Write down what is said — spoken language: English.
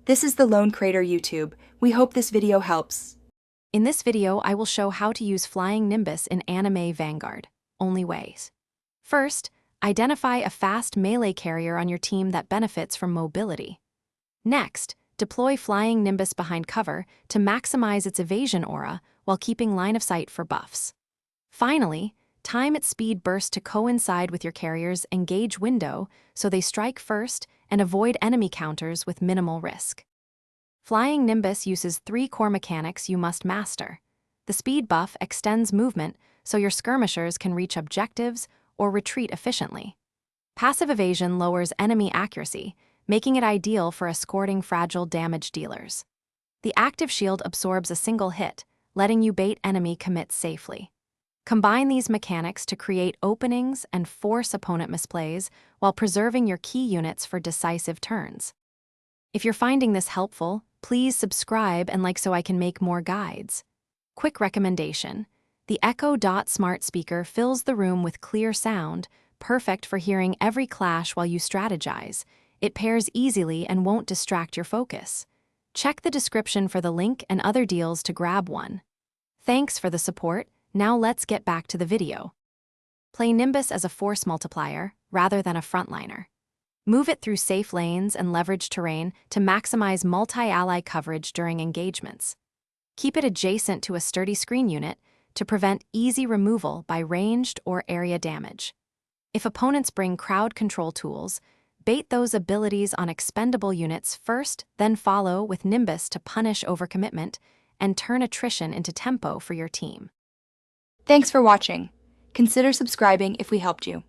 This is the Lone Crater YouTube. We hope this video helps. In this video, I will show how to use Flying Nimbus in Anime Vanguard. Only ways. First, identify a fast melee carrier on your team that benefits from mobility. Next, deploy Flying Nimbus behind cover to maximize its evasion aura while keeping line of sight for buffs. Finally, time its speed burst to coincide with your carrier's engage window so they strike first and avoid enemy counters with minimal risk. Flying Nimbus uses 3 core mechanics you must master. The speed buff extends movement so your skirmishers can reach objectives or retreat efficiently. Passive evasion lowers enemy accuracy, making it ideal for escorting fragile damage dealers. The active shield absorbs a single hit, letting you bait enemy commits safely. Combine these mechanics to create openings and force opponent misplays while preserving your key units for decisive turns. If you're finding this helpful, please subscribe and like so I can make more guides. Quick recommendation: the Echo Dot smart speaker fills the room with clear sound, perfect for hearing every clash while you strategize. It pairs easily and won't distract your focus. Check the description for the link and other deals to grab one. Thanks for the support. Now let's get back to the video. Play Nimbus as a force multiplier rather than a frontliner. Move it through safe lanes and leverage terrain to maximize multi-ally coverage during engagements. Keep it adjacent to a sturdy screen unit to prevent easy removal by ranged or area damage. If opponents bring crowd control tools, bait those abilities on expendable units first, then follow with Nimbus to punish overcommitment and turn attrition into tempo for your team. Thanks for watching. Consider subscribing if we helped you.